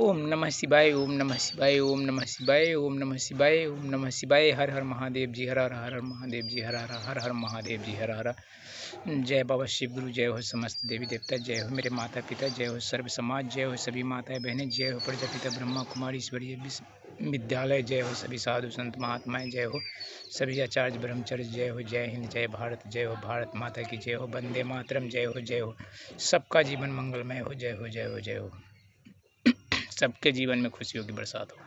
ओम नमः शिवाय, ओम नमः शिवाय, ओम नमः शिवाय, ओम नमः शिवाय, ओम नमः शिवाय। हर हर महादेव जी, हर हर हर हर महादेव जी, हर हर हर हर महादेव जी, हर हर। जय बाबा शिव गुरु, जय हो समस्त देवी देवता, जय हो मेरे माता पिता, जय हो सर्व समाज, जय हो सभी माताएं बहनें, जय हो प्रजापिता ब्रह्मा कुमारी ईश्वरीय विद्यालय, जय हो सभी साधु संत महात्माएं, जय हो सभी आचार्य ब्रह्मचर्य, जय हो, जय हिंद, जय भारत, जय हो भारत माता की जय हो, वंदे मातरम, जय हो, जय हो। सबका जीवन मंगलमय हो, जय हो, जय हो, जय हो। सबके जीवन में खुशियों की बरसात हो।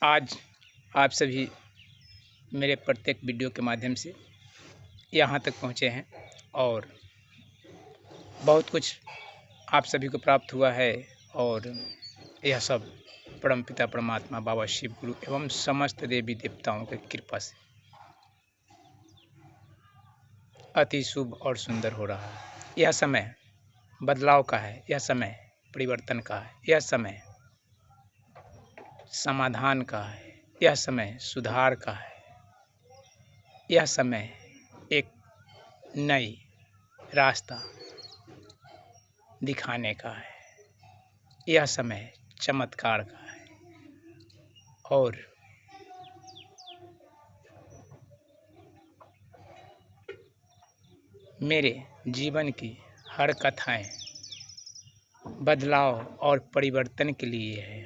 आज आप सभी मेरे प्रत्येक वीडियो के माध्यम से यहाँ तक पहुँचे हैं और बहुत कुछ आप सभी को प्राप्त हुआ है, और यह सब परमपिता परमात्मा बाबा शिव गुरु एवं समस्त देवी देवताओं की कृपा से अति शुभ और सुंदर हो रहा है। यह समय बदलाव का है, यह समय परिवर्तन का है, यह समय समाधान का है, यह समय सुधार का है, यह समय एक नई रास्ता दिखाने का है, यह समय चमत्कार का है। और मेरे जीवन की हर कथाएं बदलाव और परिवर्तन के लिए है।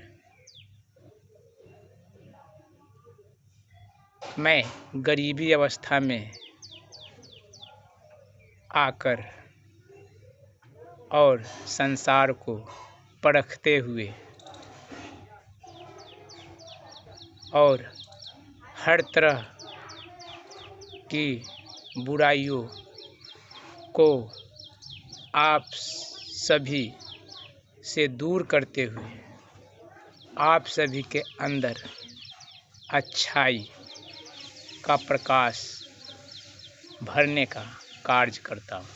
मैं गरीबी अवस्था में आकर और संसार को परखते हुए और हर तरह की बुराइयों को आप सभी से दूर करते हुए आप सभी के अंदर अच्छाई का प्रकाश भरने का कार्य करता हूँ।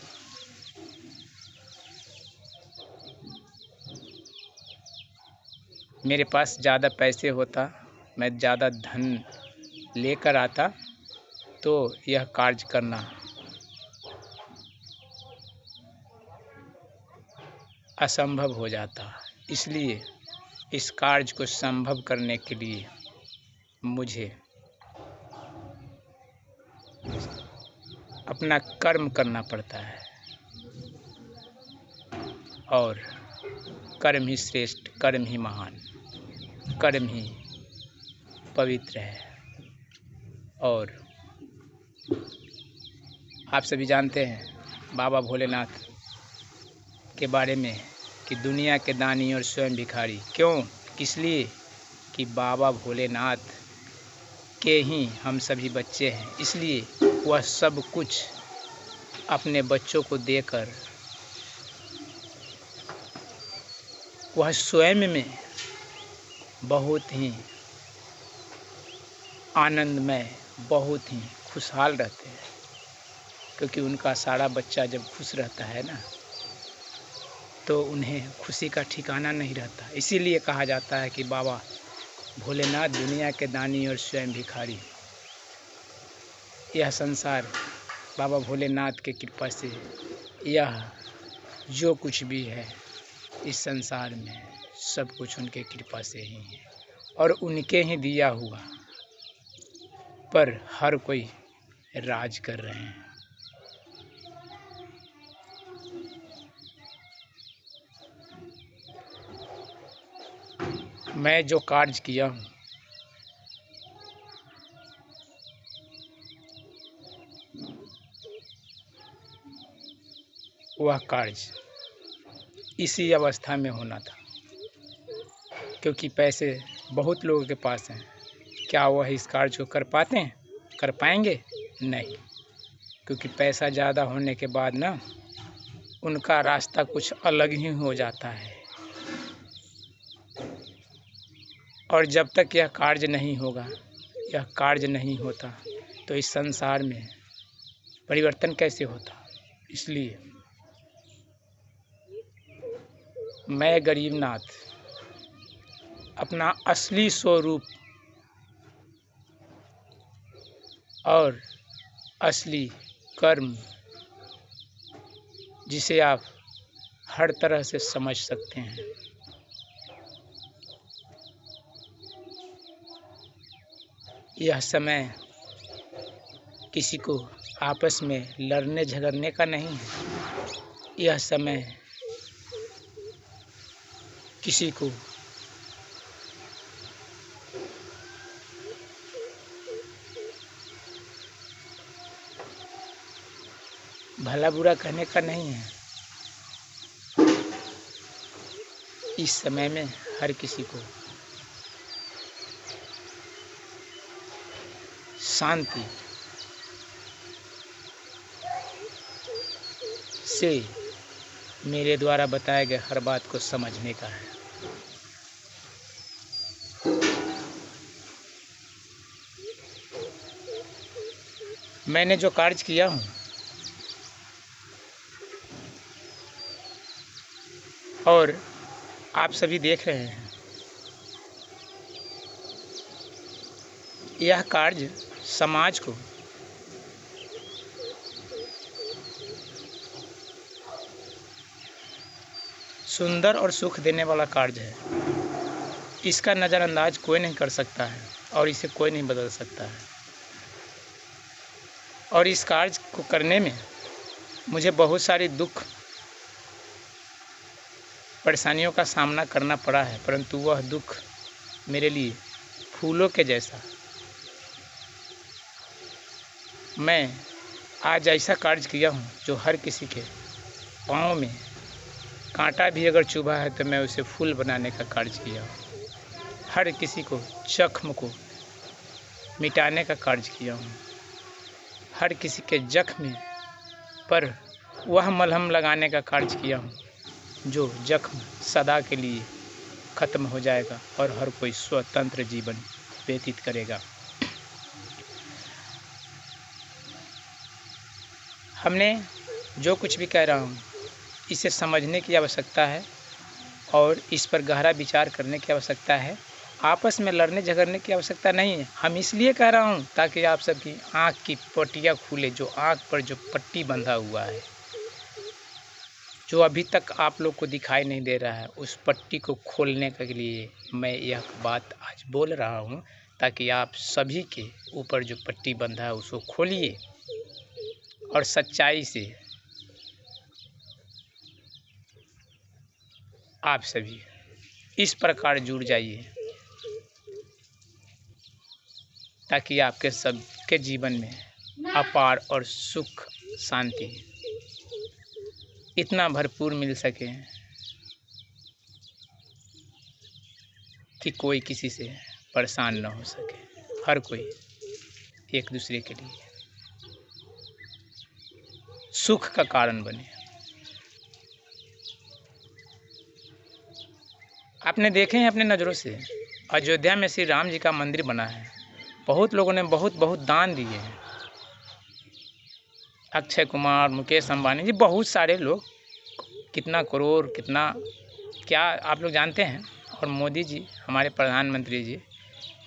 मेरे पास ज़्यादा पैसे होता, मैं ज़्यादा धन लेकर आता तो यह कार्य करना असंभव हो जाता। इसलिए इस कार्य को संभव करने के लिए मुझे अपना कर्म करना पड़ता है, और कर्म ही श्रेष्ठ, कर्म ही महान, कर्म ही पवित्र है। और आप सभी जानते हैं बाबा भोलेनाथ के बारे में कि दुनिया के दानी और स्वयं भिखारी। क्यों? इसलिए कि बाबा भोलेनाथ के ही हम सभी बच्चे हैं, इसलिए वह सब कुछ अपने बच्चों को देकर वह स्वयं में बहुत ही आनंदमय, बहुत ही खुशहाल रहते हैं, क्योंकि उनका सारा बच्चा जब खुश रहता है ना, तो उन्हें खुशी का ठिकाना नहीं रहता। इसीलिए कहा जाता है कि बाबा भोलेनाथ दुनिया के दानी और स्वयं भिखारी। यह संसार बाबा भोलेनाथ की कृपा से, यह जो कुछ भी है इस संसार में, सब कुछ उनके कृपा से ही है और उनके ही दिया हुआ पर हर कोई राज कर रहे हैं। मैं जो कार्य किया हूँ वह कार्य इसी अवस्था में होना था, क्योंकि पैसे बहुत लोगों के पास हैं। क्या वह इस कार्य को कर पाते हैं, कर पाएंगे? नहीं, क्योंकि पैसा ज़्यादा होने के बाद ना उनका रास्ता कुछ अलग ही हो जाता है। और जब तक यह कार्य नहीं होगा, यह कार्य नहीं होता, तो इस संसार में परिवर्तन कैसे होता? इसलिए मैं गरीबनाथ अपना असली स्वरूप और असली कर्म जिसे आप हर तरह से समझ सकते हैं। यह समय किसी को आपस में लड़ने झगड़ने का नहीं है। यह समय किसी को भला बुरा कहने का नहीं है। इस समय में हर किसी को शांति से मेरे द्वारा बताए गए हर बात को समझने का है। मैंने जो कार्य किया हूँ और आप सभी देख रहे हैं, यह कार्य समाज को सुंदर और सुख देने वाला कार्य है। इसका नज़रअंदाज कोई नहीं कर सकता है और इसे कोई नहीं बदल सकता है। और इस कार्य को करने में मुझे बहुत सारी दुख परेशानियों का सामना करना पड़ा है, परंतु वह दुख मेरे लिए फूलों के जैसा। मैं आज ऐसा कार्य किया हूँ जो हर किसी के पाँव में कांटा भी अगर चुभा है तो मैं उसे फूल बनाने का कार्य किया हूँ। हर किसी को जख्म को मिटाने का कार्य किया हूँ। हर किसी के जख्म पर वह मलहम लगाने का कार्य किया हूँ जो जख्म सदा के लिए ख़त्म हो जाएगा और हर कोई स्वतंत्र जीवन व्यतीत करेगा। हमने जो कुछ भी कह रहा हूँ इसे समझने की आवश्यकता है और इस पर गहरा विचार करने की आवश्यकता है। आपस में लड़ने झगड़ने की आवश्यकता नहीं है। हम इसलिए कह रहा हूँ ताकि आप सबकी आँख की पट्टियाँ खुले। जो आँख पर जो पट्टी बंधा हुआ है, जो अभी तक आप लोग को दिखाई नहीं दे रहा है, उस पट्टी को खोलने के लिए मैं यह बात आज बोल रहा हूँ, ताकि आप सभी के ऊपर जो पट्टी बंधा है उसको खोलिए और सच्चाई से आप सभी इस प्रकार जुड़ जाइए ताकि आपके सबके जीवन में अपार और सुख शांति इतना भरपूर मिल सके कि कोई किसी से परेशान न हो सके। हर कोई एक दूसरे के लिए सुख का कारण बने। आपने देखे हैं अपने नज़रों से, अयोध्या में श्री राम जी का मंदिर बना है। बहुत लोगों ने बहुत दान दिए हैं। अक्षय कुमार, मुकेश अंबानी जी, बहुत सारे लोग, कितना करोड़, कितना क्या आप लोग जानते हैं। और मोदी जी, हमारे प्रधानमंत्री जी,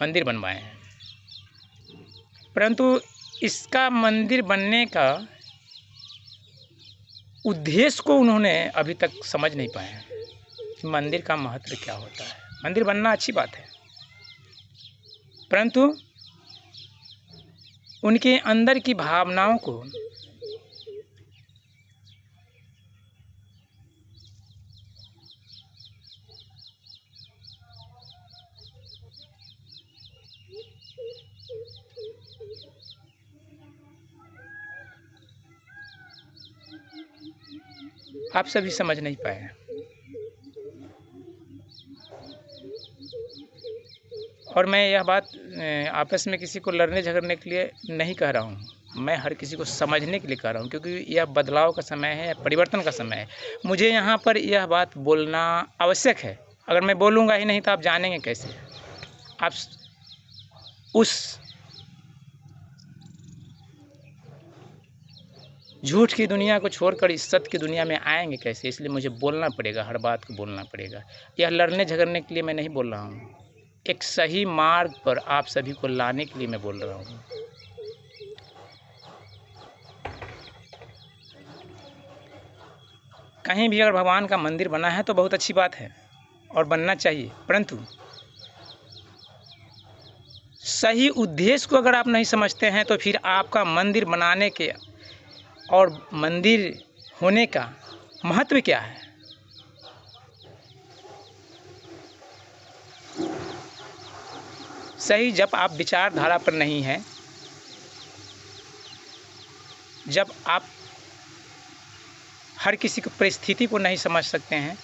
मंदिर बनवाए हैं। परंतु इसका मंदिर बनने का उद्देश्य को उन्होंने अभी तक समझ नहीं पाए हैं कि मंदिर का महत्व क्या होता है। मंदिर बनना अच्छी बात है, परंतु उनके अंदर की भावनाओं को आप सभी समझ नहीं पाए हैं। और मैं यह बात आपस में किसी को लड़ने झगड़ने के लिए नहीं कह रहा हूँ। मैं हर किसी को समझने के लिए कह रहा हूँ, क्योंकि यह बदलाव का समय है, परिवर्तन का समय है। मुझे यहाँ पर यह बात बोलना आवश्यक है। अगर मैं बोलूँगा ही नहीं तो आप जानेंगे कैसे? आप उस झूठ की दुनिया को छोड़कर इस सत्य की दुनिया में आएंगे कैसे? इसलिए मुझे बोलना पड़ेगा, हर बात को बोलना पड़ेगा। यह लड़ने झगड़ने के लिए मैं नहीं बोल रहा हूँ, एक सही मार्ग पर आप सभी को लाने के लिए मैं बोल रहा हूँ। कहीं भी अगर भगवान का मंदिर बना है तो बहुत अच्छी बात है और बनना चाहिए, परंतु सही उद्देश्य को अगर आप नहीं समझते हैं तो फिर आपका मंदिर बनाने के और मंदिर होने का महत्व क्या है। सही जब आप विचारधारा पर नहीं हैं, जब आप हर किसी की परिस्थिति को नहीं समझ सकते हैं,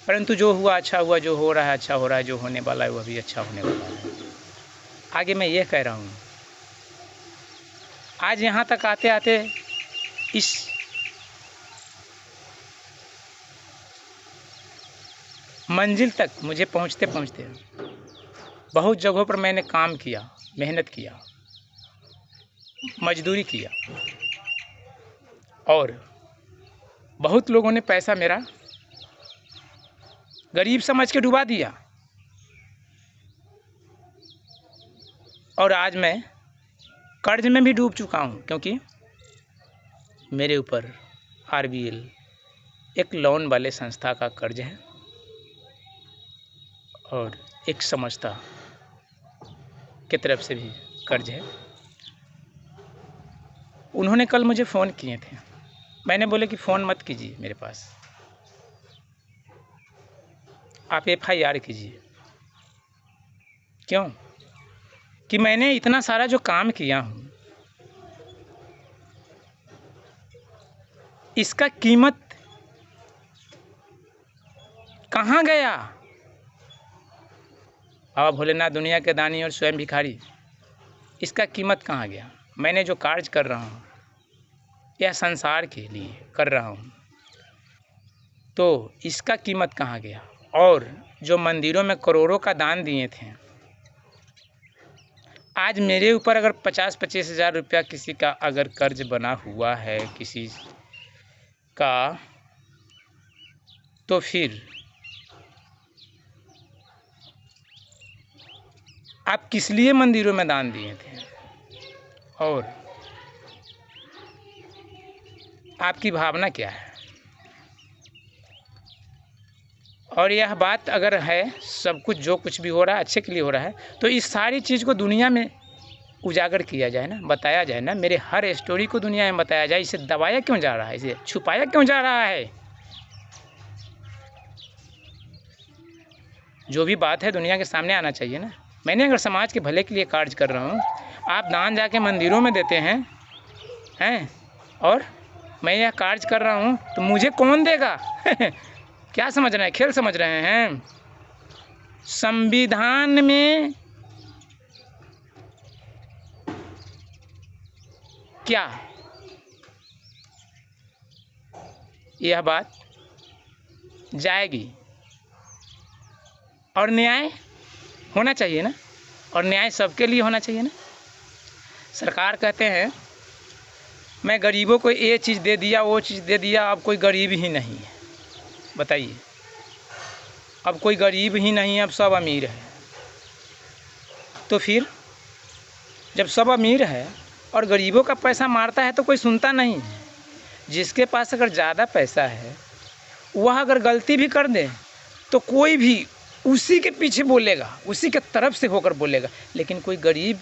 परंतु जो हुआ अच्छा हुआ, जो हो रहा है अच्छा हो रहा है, जो होने वाला है वह भी अच्छा होने वाला है। आगे मैं ये कह रहा हूँ, आज यहाँ तक आते आते इस मंजिल तक मुझे पहुँचते पहुँचते बहुत जगहों पर मैंने काम किया, मेहनत किया, मजदूरी किया और बहुत लोगों ने पैसा मेरा गरीब समझ के डुबा दिया और आज मैं कर्ज में भी डूब चुका हूँ, क्योंकि मेरे ऊपर RBL एक लोन वाले संस्था का कर्ज है और एक संस्था की तरफ से भी कर्ज है। उन्होंने कल मुझे फ़ोन किए थे, मैंने बोले कि फ़ोन मत कीजिए मेरे पास, आप FIR कीजिए। क्यों? कि मैंने इतना सारा जो काम किया हूँ इसका कीमत कहाँ गया? बाबा भोलेनाथ दुनिया के दानी और स्वयं भिखारी, इसका कीमत कहाँ गया? मैंने जो कार्य कर रहा हूँ यह संसार के लिए कर रहा हूँ, तो इसका कीमत कहाँ गया? और जो मंदिरों में करोड़ों का दान दिए थे, आज मेरे ऊपर अगर 50-25 हज़ार रुपया किसी का अगर कर्ज बना हुआ है किसी का, तो फिर आप किस लिए मंदिरों में दान दिए थे और आपकी भावना क्या है? और यह बात अगर है सब कुछ जो कुछ भी हो रहा है अच्छे के लिए हो रहा है, तो इस सारी चीज़ को दुनिया में उजागर किया जाए ना, बताया जाए ना, मेरे हर स्टोरी को दुनिया में बताया जाए। इसे दबाया क्यों जा रहा है, इसे छुपाया क्यों जा रहा है? जो भी बात है दुनिया के सामने आना चाहिए ना। मैंने अगर समाज के भले के लिए कार्य कर रहा हूँ, आप दान जाके मंदिरों में देते हैं और मैं यह कार्य कर रहा हूँ तो मुझे कौन देगा? क्या समझ रहे हैं, खेल समझ रहे हैं? संविधान में क्या यह बात जाएगी और न्याय होना चाहिए ना, और न्याय सबके लिए होना चाहिए ना। सरकार कहते हैं मैं गरीबों को ये चीज़ दे दिया, वो चीज़ दे दिया, अब कोई गरीब ही नहीं है। बताइए, अब कोई गरीब ही नहीं है, अब सब अमीर है। तो फिर जब सब अमीर है और गरीबों का पैसा मारता है तो कोई सुनता नहीं है। जिसके पास अगर ज़्यादा पैसा है वह अगर गलती भी कर दे तो कोई भी उसी के पीछे बोलेगा, उसी के तरफ से होकर बोलेगा। लेकिन कोई गरीब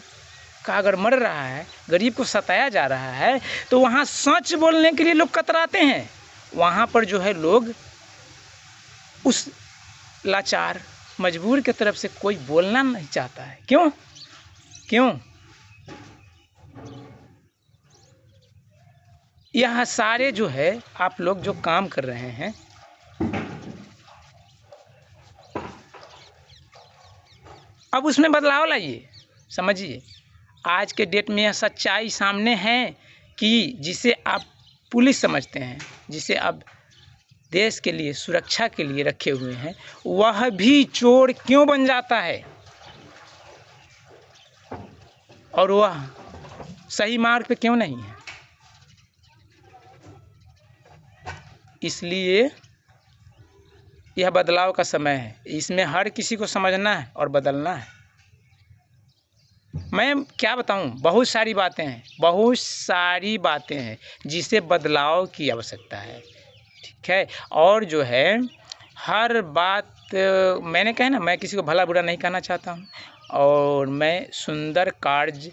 का अगर मर रहा है, गरीब को सताया जा रहा है, तो वहाँ सच बोलने के लिए लोग कतराते हैं। वहाँ पर जो है लोग उस लाचार मजबूर की तरफ से कोई बोलना नहीं चाहता है। क्यों? यह सारे जो है आप लोग जो काम कर रहे हैं, अब उसमें बदलाव लाइए। समझिए, आज के डेट में यह सच्चाई सामने है कि जिसे आप पुलिस समझते हैं, जिसे आप देश के लिए सुरक्षा के लिए रखे हुए हैं, वह भी चोर क्यों बन जाता है और वह सही मार्ग पे क्यों नहीं है? इसलिए यह बदलाव का समय है। इसमें हर किसी को समझना है और बदलना है। मैं क्या बताऊं, बहुत सारी बातें हैं जिसे बदलाव की आवश्यकता है, ठीक है। और जो है हर बात मैंने कहा ना, मैं किसी को भला बुरा नहीं कहना चाहता हूँ, और मैं सुंदर कार्य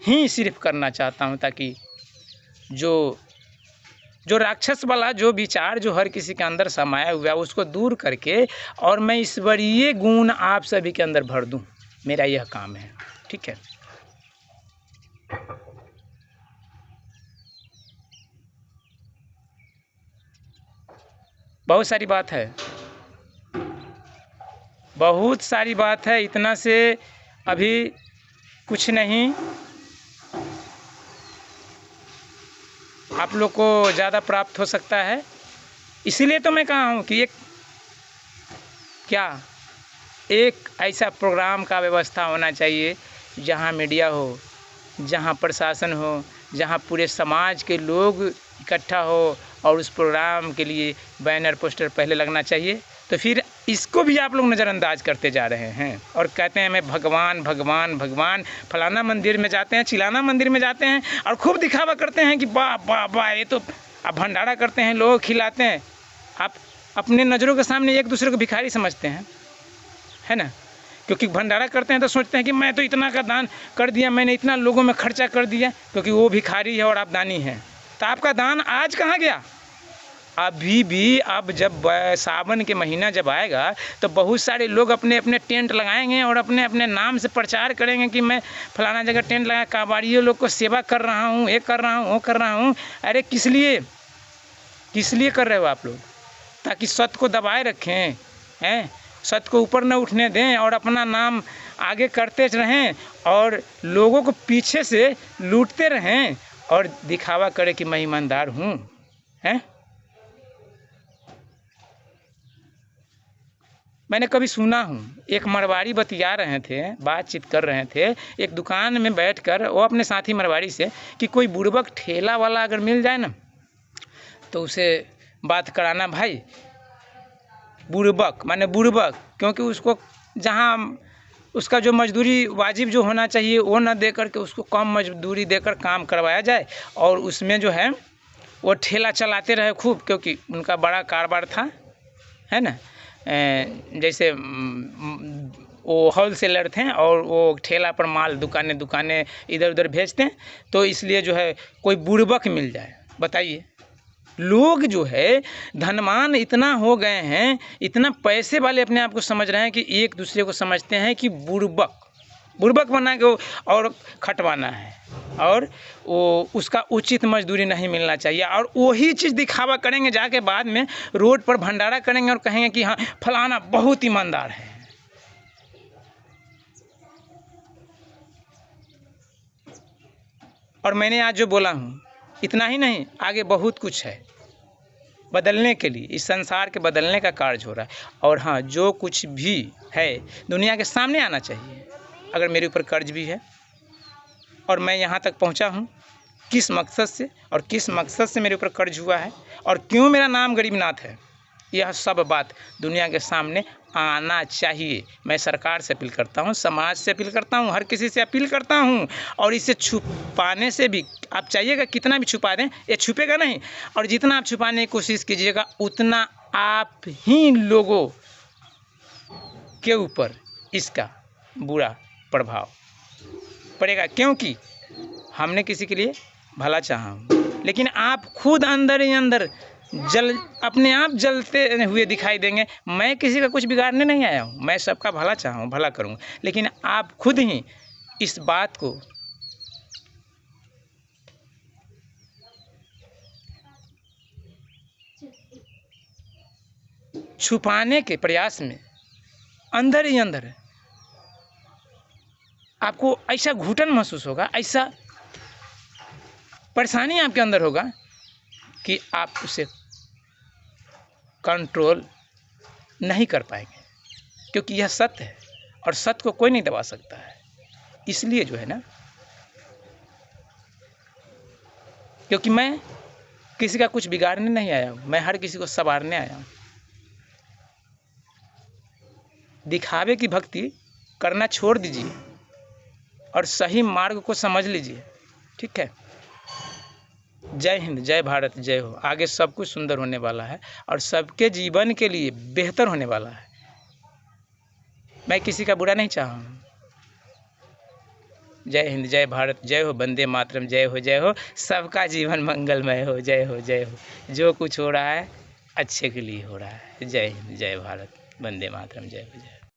ही सिर्फ करना चाहता हूँ, ताकि जो राक्षस वाला जो विचार जो हर किसी के अंदर समाया हुआ है उसको दूर करके और मैं ईश्वरीय गुण आप सभी के अंदर भर दूं, मेरा यह काम है, ठीक है। बहुत सारी बात है, इतना से अभी कुछ नहीं, आप लोग को ज़्यादा प्राप्त हो सकता है। इसीलिए तो मैं कहा हूँ कि एक ऐसा प्रोग्राम का व्यवस्था होना चाहिए जहाँ मीडिया हो, जहाँ प्रशासन हो, जहाँ पूरे समाज के लोग इकट्ठा हो, और उस प्रोग्राम के लिए बैनर पोस्टर पहले लगना चाहिए। तो फिर इसको भी आप लोग नज़रअंदाज करते जा रहे हैं और कहते हैं मैं भगवान भगवान भगवान, फलाना मंदिर में जाते हैं, चिलाना मंदिर में जाते हैं और खूब दिखावा करते हैं कि वाह वाह वाह, ये तो आप भंडारा करते हैं, लोग खिलाते हैं। आप अपने नज़रों के सामने एक दूसरे को भिखारी समझते हैं, है ना, क्योंकि भंडारा करते हैं तो सोचते हैं कि मैं तो इतना का दान कर दिया, मैंने इतना लोगों में खर्चा कर दिया, क्योंकि वो भिखारी है और आप दानी हैं। तो आपका दान आज कहाँ गया? अभी भी अब जब सावन के महीना जब आएगा तो बहुत सारे लोग अपने अपने टेंट लगाएंगे और अपने अपने नाम से प्रचार करेंगे कि मैं फलाना जगह टेंट लगा कांवड़ियों लोग को सेवा कर रहा हूँ, ये कर रहा हूँ, वो कर रहा हूँ। अरे किस लिए कर रहे हो आप लोग? ताकि सत्य को दबाए रखें, हैं, सत्य को ऊपर न उठने दें और अपना नाम आगे करते रहें और लोगों को पीछे से लूटते रहें और दिखावा करें कि मैं ईमानदार हूँ, हैं। मैंने कभी सुना हूँ, एक मरवाड़ी बतिया रहे थे, बातचीत कर रहे थे एक दुकान में बैठकर, वो अपने साथी मरवाड़ी से, कि कोई बुड़बक ठेला वाला अगर मिल जाए ना तो उसे बात कराना, भाई बुड़बक माने बुड़बक, क्योंकि उसको जहाँ उसका जो मजदूरी वाजिब जो होना चाहिए वो न दे करके उसको कम मजदूरी देकर काम करवाया जाए, और उसमें जो है वो ठेला चलाते रहे खूब, क्योंकि उनका बड़ा कारोबार था, है ना। जैसे वो होलसेलर थे और वो ठेला पर माल दुकानें इधर उधर भेजते हैं, तो इसलिए जो है कोई बुड़बक मिल जाए। बताइए, लोग जो है धनवान इतना हो गए हैं, इतना पैसे वाले अपने आप को समझ रहे हैं कि एक दूसरे को समझते हैं कि बुड़बक बना के और खटवाना है, और वो उसका उचित मजदूरी नहीं मिलना चाहिए, और वही चीज़ दिखावा करेंगे जाके बाद में रोड पर भंडारा करेंगे और कहेंगे कि हाँ फलाना बहुत ईमानदार है। और मैंने आज जो बोला हूँ इतना ही नहीं, आगे बहुत कुछ है बदलने के लिए, इस संसार के बदलने का कार्य हो रहा है। और हाँ, जो कुछ भी है दुनिया के सामने आना चाहिए। अगर मेरे ऊपर कर्ज भी है और मैं यहाँ तक पहुँचा हूँ किस मकसद से, और किस मकसद से मेरे ऊपर कर्ज हुआ है, और क्यों मेरा नाम गरीबनाथ है, यह सब बात दुनिया के सामने आना चाहिए। मैं सरकार से अपील करता हूँ, समाज से अपील करता हूँ, हर किसी से अपील करता हूँ। और इसे छुपाने से भी आप चाहिएगा कितना भी छुपा दें, ये छुपेगा नहीं, और जितना आप छुपाने की कोशिश कीजिएगा उतना आप ही लोगों के ऊपर इसका बुरा प्रभाव पड़ेगा, क्योंकि हमने किसी के लिए भला चाहा हूँ, लेकिन आप खुद अंदर ही अंदर अपने आप जलते हुए दिखाई देंगे। मैं किसी का कुछ बिगाड़ने नहीं आया हूँ, मैं सबका भला चाहा हूँ, भला करूँगा, लेकिन आप खुद ही इस बात को छुपाने के प्रयास में अंदर ही अंदर आपको ऐसा घुटन महसूस होगा, ऐसा परेशानी आपके अंदर होगा कि आप उसे कंट्रोल नहीं कर पाएंगे, क्योंकि यह सत्य है और सत्य को कोई नहीं दबा सकता है। इसलिए जो है ना, क्योंकि मैं किसी का कुछ बिगाड़ने नहीं आया हूँ, मैं हर किसी को संवारने आया हूँ। दिखावे की भक्ति करना छोड़ दीजिए, और सही मार्ग को समझ लीजिए, ठीक है। जय हिंद, जय भारत, जय हो। आगे सब कुछ सुंदर होने वाला है और सबके जीवन के लिए बेहतर होने वाला है। मैं किसी का बुरा नहीं चाहा हूँ। जय हिंद, जय भारत, जय हो, वंदे मातरम, जय हो, जय हो। सबका जीवन मंगलमय हो, जय हो, जय हो। जो कुछ हो रहा है अच्छे के लिए हो रहा है। जय हिंद, जय भारत, वंदे मातरम, जय हो, जय हो।